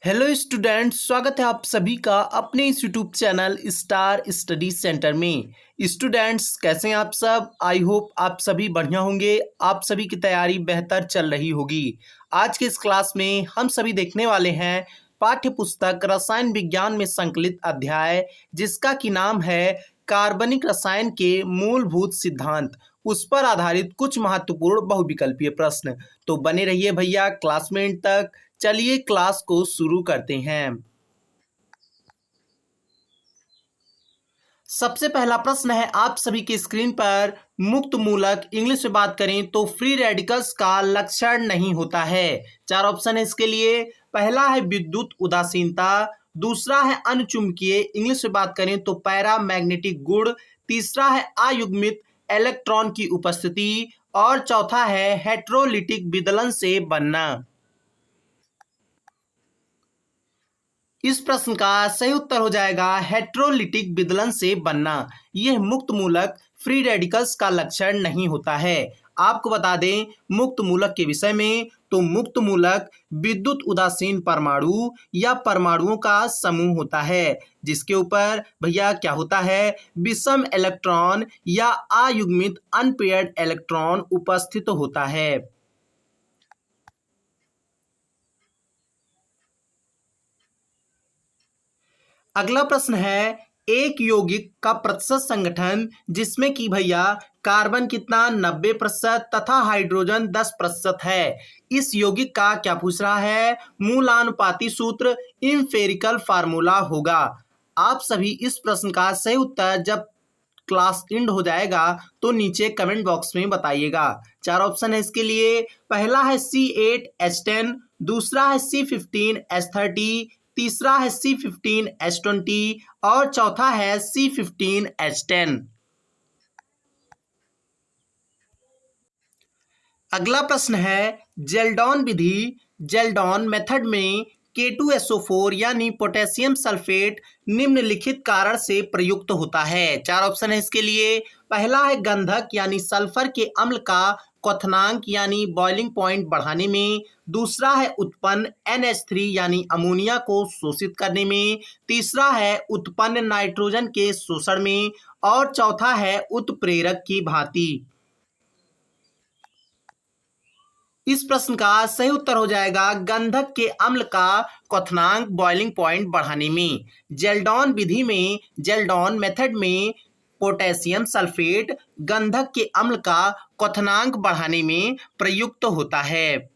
Hello students, स्वागत है आप सभी का अपने इस YouTube channel star study centre में। स्टूडेंट्स, कैसे हैं आप सब? आई होप आप सभी बढ़िया होंगे। आप सभी की तैयारी बेहतर चल रही होगी। आज के इस क्लास में हम सभी देखने वाले हैं पाठ्य पुस्तक रसायन विज्ञान में संकलित अध्याय, जिसका की नाम है कार्बनिक रसायन के मूलभूत सिद्धांत। उस पर आधारित कुछ महत्वपूर्ण बहुविकल्पीय प्रश्न। तो बने रहिए भैया क्लास में एंड तक। चलिए क्लास को शुरू करते हैं। सबसे पहला प्रश्न है आप सभी की स्क्रीन पर। मुक्त मूलक इंग्लिश में बात करें तो फ्री रेडिकल्स का लक्षण नहीं होता है। चार ऑप्शन है इसके लिए। पहला है विद्युत उदासीनता, दूसरा है अनचुंबकीय इंग्लिश में बात करें तो पैरामैग्नेटिक गुण, तीसरा है अयुग्मित इलेक्ट्रॉन की उपस्थिति और चौथा है हेटेरोलिटिक विदलन से बनना। इस प्रश्न का सही उत्तर हो जाएगा हेटेरोलिटिक विदलन से बनना। यह मुक्त मूलक फ्री रेडिकल्स का लक्षण नहीं होता है। आपको बता दें मुक्त मूलक के विषय में, तो मुक्त मूलक विद्युत उदासीन परमाणु या परमाणुओं का समूह होता है, जिसके ऊपर भैया क्या होता है, विषम इलेक्ट्रॉन या अयुग्मित अनपेयर्ड इलेक्ट्रॉन उपस्थित होता है। अगला प्रश्न है एक यौगिक का प्रतिशत संगठन जिसमें कि भैया कार्बन कितना 90% तथा हाइड्रोजन 10% है। इस यौगिक का क्या पूछ रहा है, मूलानुपाती सूत्र इंफेरिकल फार्मूला होगा। आप सभी इस प्रश्न का सही उत्तर जब क्लास एंड हो जाएगा तो नीचे कमेंट बॉक्स में बताइएगा। चार ऑप्शन है इसके लिए। पहला है C8H10, दूसरा है C15H30, तीसरा है C15H20 और चौथा है C15H10। अगला प्रश्न है जेल्डॉन विधि जेल्डॉन मेथड में K2SO4 यानी पोटेशियम सल्फेट निम्नलिखित कारण से प्रयुक्त होता है। चार ऑप्शन है इसके लिए। पहला है गंधक यानी सल्फर के अम्ल का क्वथनांक यानी बॉइलिंग पॉइंट बढ़ाने में, दूसरा है उत्पन्न NH3 यानी अमोनिया को शोषित करने में, तीसरा है उत्पन्न नाइट्रोजन के शोषण में और चौथा है उत्प्रेरक की भांति। इस प्रश्न का सही उत्तर हो जाएगा गंधक के अम्ल का क्वथनांक बॉइलिंग पॉइंट बढ़ाने में। जेल्डॉन विधि में, जेल्डॉन मेथड में पोटेशियम सल्फेट गंधक के अम्ल का क्वथनांक बढ़ाने में प्रयुक्त होता है।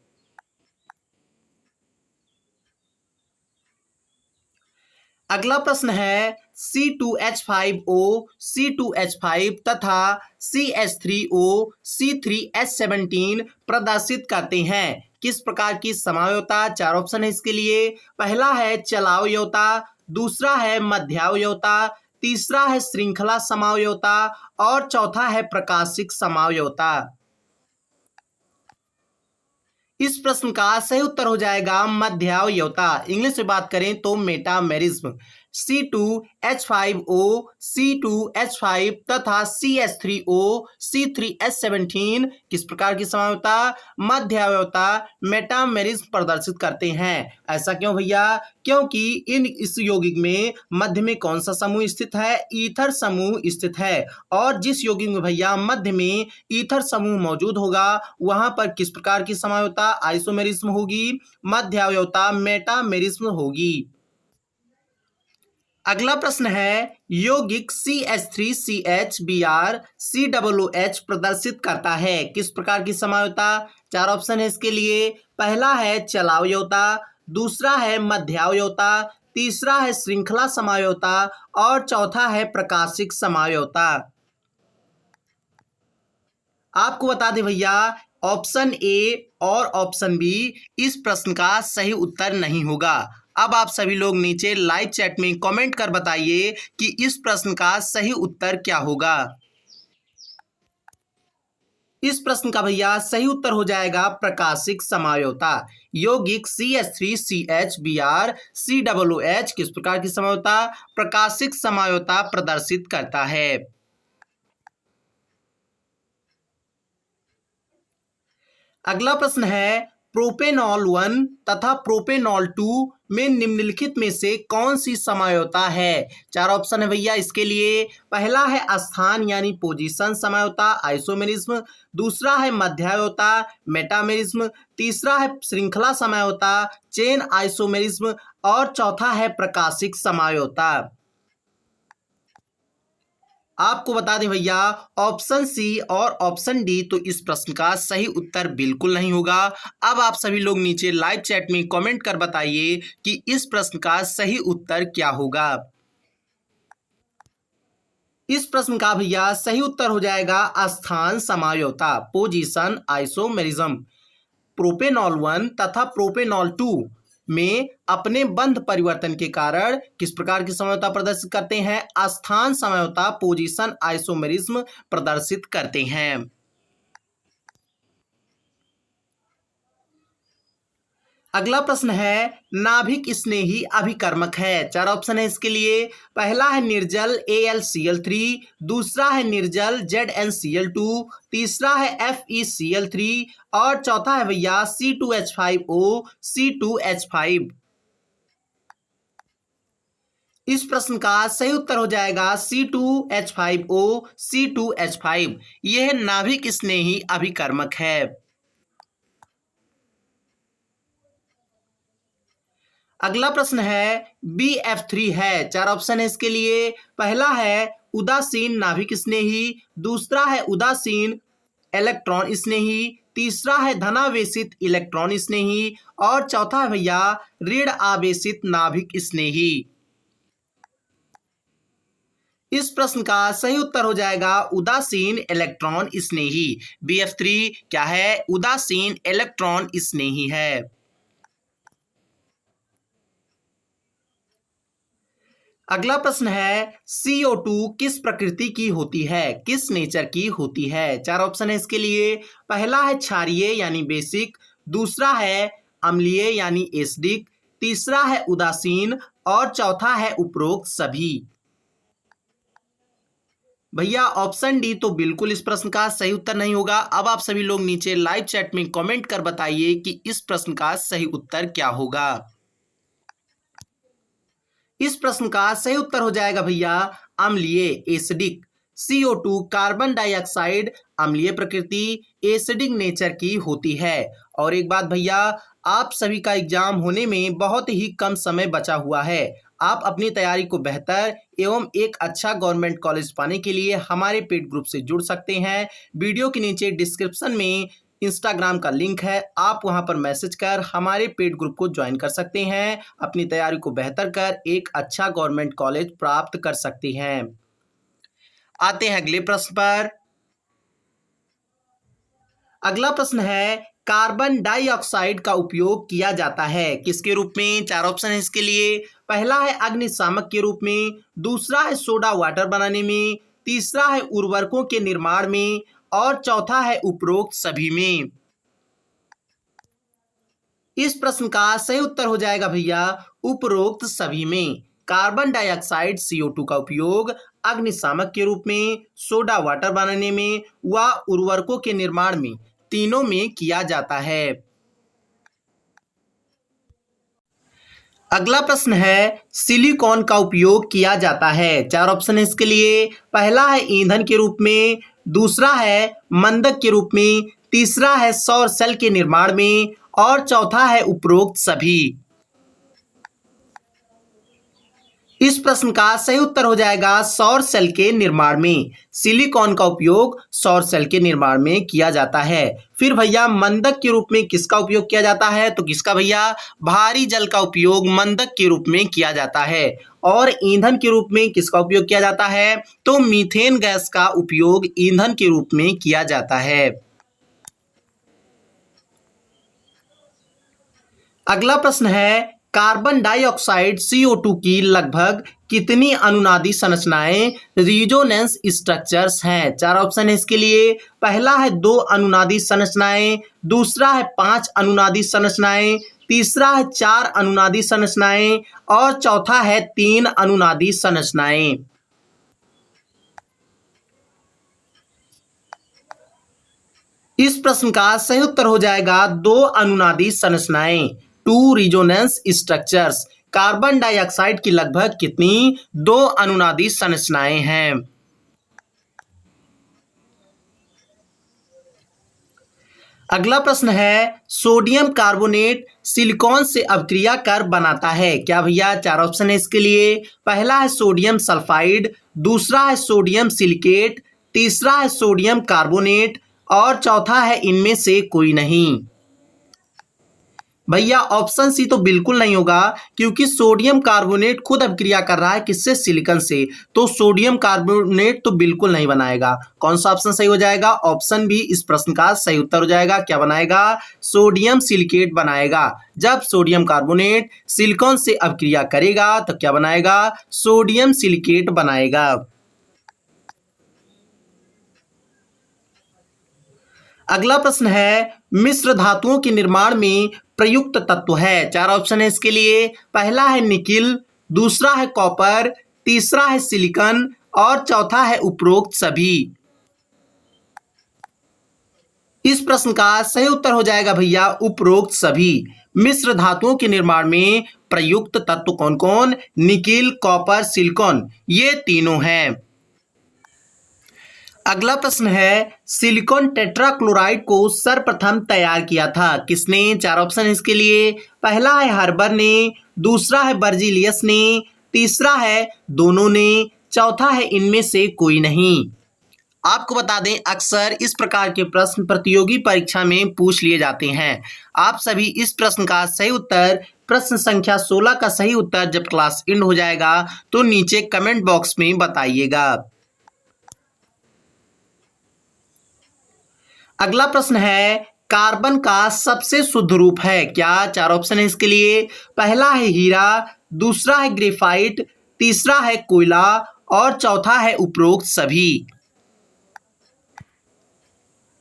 अगला प्रश्न है C2H5O, C2H5 तथा CH3O, C3H17 प्रदर्शित करते हैं किस प्रकार की समयोता। चार ऑप्शन है इसके लिए। पहला है चलावयोता, दूसरा है मध्यावयोता, तीसरा है श्रृंखला समावयोता और चौथा है प्रकाशिक समावयोता। इस प्रश्न का सही उत्तर हो जाएगा मध्यावयोता। इंग्लिश में बात करें तो मेटामेरिज्म। C2H5O, C2H5 तथा CH3O, C3H17 किस प्रकार की समयोता, मध्यावयोता, मेटामेरिज्म प्रदर्शित करते हैं। ऐसा क्यों भैया? क्योंकि इस यौगिक में मध्य में कौन सा समूह स्थित है, ईथर समूह स्थित है। और जिस यौगिक में भैया मध्य में ईथर समूह मौजूद होगा वहां पर किस प्रकार की समयोता, आइसोमेरिज्म होगी, मध्यावयोता, मेटामेरिज्म होगी। अगला प्रश्न है यौगिक CH3CH Br प्रदर्शित करता है किस प्रकार की समयोता। चार ऑप्शन है इसके लिए। पहला है चलावयोता, दूसरा है मध्यावयोता, तीसरा है श्रृंखला समावयोता और चौथा है प्रकाशिक समावयोता। आपको बता दें भैया ऑप्शन ए और ऑप्शन बी इस प्रश्न का सही उत्तर नहीं होगा। अब आप सभी लोग नीचे लाइव चैट में कमेंट कर बताइए कि इस प्रश्न का सही उत्तर क्या होगा। इस प्रश्न का भैया सही उत्तर हो जाएगा प्रकाशिक समावयोता। यौगिक CH3CH Br किस प्रकार की समयोता, प्रकाशिक समावयोता प्रदर्शित करता है। अगला प्रश्न है प्रोपेनॉल 1 तथा प्रोपेनॉल 2 में निम्नलिखित में से कौन सी समयोता है। चार ऑप्शन है भैया इसके लिए। पहला है स्थान यानी पोजीशन समयोता आइसोमेरिज्म, दूसरा है मध्यायोता मेटामेरिज्म, तीसरा है श्रृंखला समयोता चेन आइसोमेरिज्म और चौथा है प्रकाशिक समयोता। आपको बता दें भैया ऑप्शन सी और ऑप्शन डी तो इस प्रश्न का सही उत्तर बिल्कुल नहीं होगा। अब आप सभी लोग नीचे लाइव चैट में कमेंट कर बताइए कि इस प्रश्न का सही उत्तर क्या होगा। इस प्रश्न का भैया सही उत्तर हो जाएगा स्थान समयोता पोजीशन आइसोमेरिज्म। प्रोपेनॉल 1 तथा प्रोपेनॉल 2 में अपने बंध परिवर्तन के कारण किस प्रकार की समयोता प्रदर्शित करते हैं। स्थान समयोता पोजीशन आइसोमेरिज्म प्रदर्शित करते हैं। अगला प्रश्न है नाभिक स्नेही अभिकर्मक है। चार ऑप्शन है इसके लिए। पहला है निर्जल AlCl3, दूसरा है निर्जल ZnCl2, तीसरा है FeCl3 और चौथा है भैया C2H5O C2H5। इस प्रश्न का सही उत्तर हो जाएगा C2H5O C2H5। यह नाभिक स्नेही अभिकर्मक है। अगला प्रश्न है BF3 है। चार ऑप्शन है इसके लिए। पहला है उदासीन नाभिक स्नेही, दूसरा है उदासीन इलेक्ट्रॉन स्नेही, तीसरा है धनावेशित इलेक्ट्रॉन स्नेही और चौथा है भैया ऋण आवेशित नाभिक स्नेही। इस प्रश्न का सही उत्तर हो जाएगा उदासीन इलेक्ट्रॉन स्नेही। BF3 क्या है? उदासीन इलेक्ट्रॉन स्नेही है। अगला प्रश्न है CO2 किस प्रकृति की होती है, किस नेचर की होती है। चार ऑप्शन है इसके लिए। पहला है क्षारीय यानी बेसिक, दूसरा है अम्लीय यानी एसिडिक, तीसरा है उदासीन और चौथा है उपरोक्त सभी। भैया ऑप्शन डी तो बिल्कुल इस प्रश्न का सही उत्तर नहीं होगा। अब आप सभी लोग नीचे लाइव चैट में कमेंट कर बताइए कि इस प्रश्न का सही उत्तर क्या होगा। इस प्रश्न का सही उत्तर हो जाएगा भैया अम्लीय एसिडिक। CO2 कार्बन डाइऑक्साइड अम्लीय प्रकृति एसिडिक नेचर की होती है। और एक बात भैया, आप सभी का एग्जाम होने में बहुत ही कम समय बचा हुआ है। आप अपनी तैयारी को बेहतर एवं एक अच्छा गवर्नमेंट कॉलेज पाने के लिए हमारे पेड ग्रुप से जुड़ सकते हैं। वीडियो के नीचे डिस्क्रिप्शन में इंस्टाग्राम का लिंक है, आप वहां पर मैसेज कर हमारे पेड ग्रुप को ज्वाइन कर सकते हैं। अपनी तैयारी को बेहतर कर एक अच्छा गवर्नमेंट कॉलेज प्राप्त कर सकते हैं। आते हैं अगले प्रश्न पर। अगला प्रश्न है कार्बन डाइऑक्साइड का उपयोग किया जाता है किसके रूप में। चार ऑप्शन है इसके लिए। पहला है अग्निशामक के रूप में, दूसरा है सोडा वाटर बनाने में, तीसरा है उर्वरकों के निर्माण में और चौथा है उपरोक्त सभी में। इस प्रश्न का सही उत्तर हो जाएगा भैया उपरोक्त सभी में। कार्बन डाइऑक्साइड CO2 का उपयोग अग्निशामक के रूप में, सोडा वाटर बनाने में व उर्वरकों के निर्माण में, तीनों में किया जाता है। अगला प्रश्न है सिलिकॉन का उपयोग किया जाता है। चार ऑप्शन है इसके लिए। पहला है ईंधन के रूप में, दूसरा है मंदक के रूप में, तीसरा है सौर सेल के निर्माण में और चौथा है उपरोक्त सभी। इस प्रश्न का सही उत्तर हो जाएगा सौर सेल के निर्माण में। सिलिकॉन का उपयोग सौर सेल के निर्माण में किया जाता है। फिर भैया मंदक के रूप में किसका उपयोग किया जाता है, तो किसका भैया भारी जल का उपयोग मंदक के रूप में किया जाता है। और ईंधन के रूप में किसका उपयोग किया जाता है, तो मीथेन गैस का उपयोग ईंधन के रूप में किया जाता है। अगला प्रश्न है कार्बन डाइऑक्साइड CO2 की लगभग कितनी अनुनादी संरचनाएं रिजोनेंस स्ट्रक्चर्स हैं। चार ऑप्शन है इसके लिए। पहला है 2 अनुनादी संरचनाएं, दूसरा है 5 अनुनादी संरचनाएं, तीसरा है 4 अनुनादी संरचनाएं और चौथा है 3 अनुनादी संरचनाएं। इस प्रश्न का सही उत्तर हो जाएगा 2 अनुनादी संरचनाएं। 2 रिजोनेंस स्ट्रक्चर्स। कार्बन डाइऑक्साइड की लगभग कितनी 2 अनुनादी संरचनाएं हैं। अगला प्रश्न है सोडियम कार्बोनेट सिलिकॉन से अभिक्रिया कर बनाता है। क्या भैया? 4 ऑप्शन है इसके लिए। पहला है सोडियम सल्फाइड, दूसरा है सोडियम सिलिकेट, तीसरा है सोडियम कार्बोनेट और चौथा है इनमें से कोई नहीं। भैया ऑप्शन सी तो बिल्कुल नहीं होगा, क्योंकि सोडियम कार्बोनेट खुद अभिक्रिया कर रहा है किससे? सिलिकॉन से, तो सोडियम कार्बोनेट तो बिल्कुल नहीं बनाएगा। कौन सा ऑप्शन सही हो जाएगा? ऑप्शन बी इस प्रश्न का सही उत्तर हो जाएगा। क्या बनाएगा? सोडियम सिलिकेट बनाएगा। जब सोडियम कार्बोनेट सिलिकॉन से अभिक्रिया करेगा तो क्या बनाएगा? सोडियम सिलिकेट बनाएगा। अगला प्रश्न है मिश्र धातुओं के निर्माण में प्रयुक्त तत्व है। 4 ऑप्शन है इसके लिए। पहला है निकिल, दूसरा है कॉपर, तीसरा है सिलिकॉन और चौथा है उपरोक्त सभी। इस प्रश्न का सही उत्तर हो जाएगा भैया उपरोक्त सभी। मिश्र धातुओं के निर्माण में प्रयुक्त तत्व कौन कौन? निकिल, कॉपर, सिलिकॉन, ये तीनों हैं। अगला प्रश्न है सिलिकॉन टेट्राक्लोराइड को सर्वप्रथम तैयार किया था किसने? 4 ऑप्शन है इसके लिए। पहला है हर्बर ने, दूसरा है बर्जिलियस ने, तीसरा है दोनों ने, चौथा है इनमें से कोई नहीं। आपको बता दें अक्सर इस प्रकार के प्रश्न प्रतियोगी परीक्षा में पूछ लिए जाते हैं। आप सभी इस प्रश्न का सही उत्तर, प्रश्न संख्या 16 का सही उत्तर जब क्लास एंड हो जाएगा तो नीचे कमेंट बॉक्स में बताइएगा। अगला प्रश्न है कार्बन का सबसे शुद्ध रूप है क्या? 4 ऑप्शन है इसके लिए। पहला है हीरा, दूसरा है ग्रेफाइट, तीसरा है कोयला और चौथा है उपरोक्त सभी।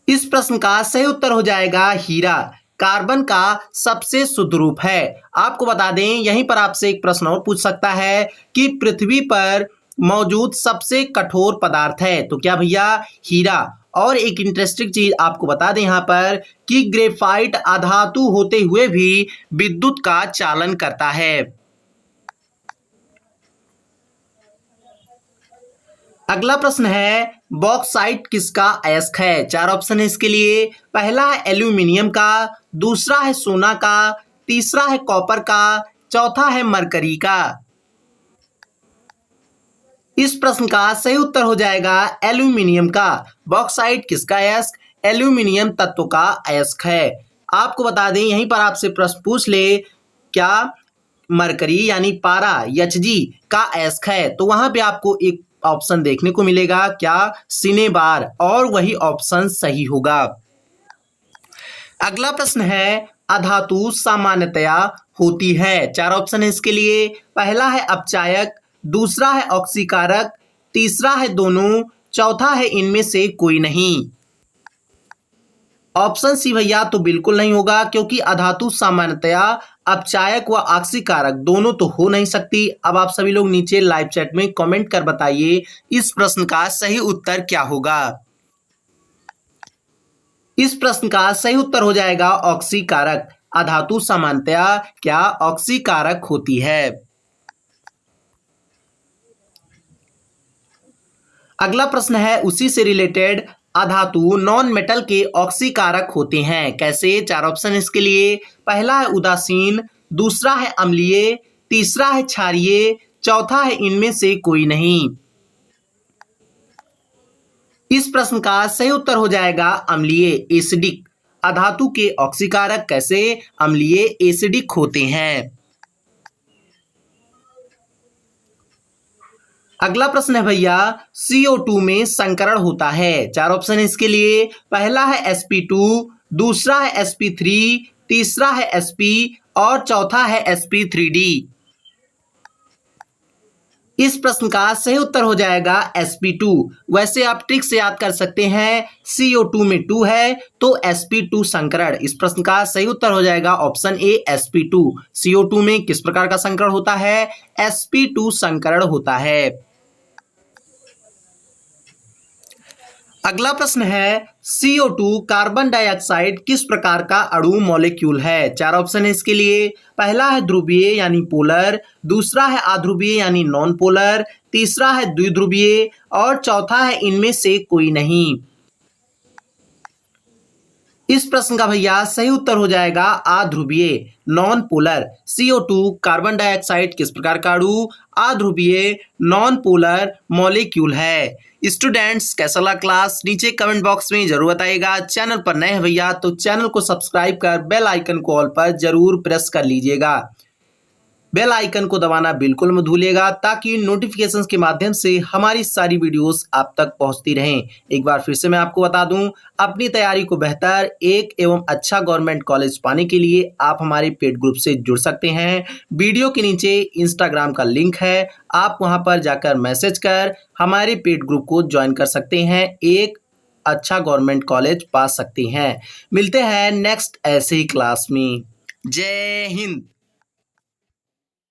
इस प्रश्न का सही उत्तर हो जाएगा हीरा। कार्बन का सबसे शुद्ध रूप है। आपको बता दें यहीं पर आपसे एक प्रश्न और पूछ सकता है कि पृथ्वी पर मौजूद सबसे कठोर पदार्थ है, तो क्या भैया? हीरा। और एक इंटरेस्टिंग चीज आपको बता दें यहाँ पर कि ग्रेफाइट अधातु होते हुए भी विद्युत का चालन करता है। अगला प्रश्न है बॉक्साइट किसका अयस्क है? 4 ऑप्शन है इसके लिए। पहला है एल्यूमिनियम का, दूसरा है सोना का, तीसरा है कॉपर का, चौथा है मरकरी का। इस प्रश्न का सही उत्तर हो जाएगा एल्यूमिनियम का। बॉक्साइट किसका अयस्क? एल्यूमिनियम तत्व का अयस्क है। आपको बता दें यहीं पर आपसे प्रश्न पूछ ले क्या मरकरी यानी पारा Hg का अयस्क है, तो वहां पे आपको एक ऑप्शन देखने को मिलेगा क्या? सिनेबार, और वही ऑप्शन सही होगा। अगला प्रश्न है अधातु सामान्यतया होती है। 4 ऑप्शन है इसके लिए। पहला है अपचायक, दूसरा है ऑक्सीकारक, तीसरा है दोनों, चौथा है इनमें से कोई नहीं। ऑप्शन सी भैया तो बिल्कुल नहीं होगा, क्योंकि अधातु सामान्यतया अपचायक व ऑक्सीकारक दोनों तो हो नहीं सकती। अब आप सभी लोग नीचे लाइव चैट में कमेंट कर बताइए इस प्रश्न का सही उत्तर क्या होगा। इस प्रश्न का सही उत्तर हो जाएगा ऑक्सीकारक। अधातु सामान्यतया क्या ऑक्सीकारक होती है। अगला प्रश्न है उसी से रिलेटेड अधातु नॉन मेटल के ऑक्सीकारक होते हैं कैसे? 4 ऑप्शन इसके लिए। पहला है उदासीन, दूसरा है अम्लीय, तीसरा है क्षारीय, चौथा है इनमें से कोई नहीं। इस प्रश्न का सही उत्तर हो जाएगा अम्लीय, एसिडिक। अधातु के ऑक्सीकारक कैसे? अम्लीय, एसिडिक होते हैं। अगला प्रश्न है भैया CO2 में संकरण होता है। 4 ऑप्शन है इसके लिए। पहला है sp2, दूसरा है sp3, तीसरा है sp और चौथा है sp3d। इस प्रश्न का सही उत्तर हो जाएगा sp2। वैसे आप ट्रिक से याद कर सकते हैं CO2 में 2 है तो sp2 संकरण। इस प्रश्न का सही उत्तर हो जाएगा ऑप्शन ए sp2। CO2 में किस प्रकार का संकरण होता है? sp2 संकरण होता है। अगला प्रश्न है CO2 कार्बन डाइऑक्साइड किस प्रकार का अणु मॉलिक्यूल है। चार ऑप्शन है इसके लिए। पहला है ध्रुवीय यानी पोलर, दूसरा है अध्रुवीय यानी नॉन पोलर, तीसरा है द्विध्रुवीय और चौथा है इनमें से कोई नहीं। इस प्रश्न का भैया सही उत्तर हो जाएगा अध्रुवीय, non polar. CO2 carbon dioxide किस प्रकार का अणु, अध्रुवीय नॉन पोलर मॉलिक्यूल है। स्टूडेंट्स कैसा लगा क्लास, नीचे कमेंट बॉक्स में जरूर बताइएगा। चैनल पर नए हैं भैया तो चैनल को सब्सक्राइब कर बेल आइकन को ऑल पर जरूर प्रेस कर लीजिएगा। बेल आइकन को दबाना बिल्कुल मत भूलिएगा ताकि नोटिफिकेशंस के माध्यम से हमारी सारी वीडियोस आप तक पहुंचती रहें। एक बार फिर से मैं आपको बता दूं, अपनी तैयारी को बेहतर एक एवं अच्छा गवर्नमेंट कॉलेज पाने के लिए आप हमारे पेड ग्रुप से जुड़ सकते हैं। वीडियो के नीचे इंस्टाग्राम का लिंक है, आप वहां पर जाकर मैसेज कर हमारे पेड ग्रुप को ज्वाइन कर सकते हैं, एक अच्छा गवर्नमेंट कॉलेज पा सकते हैं। मिलते हैं नेक्स्ट ऐसे ही क्लास में। जय हिंद।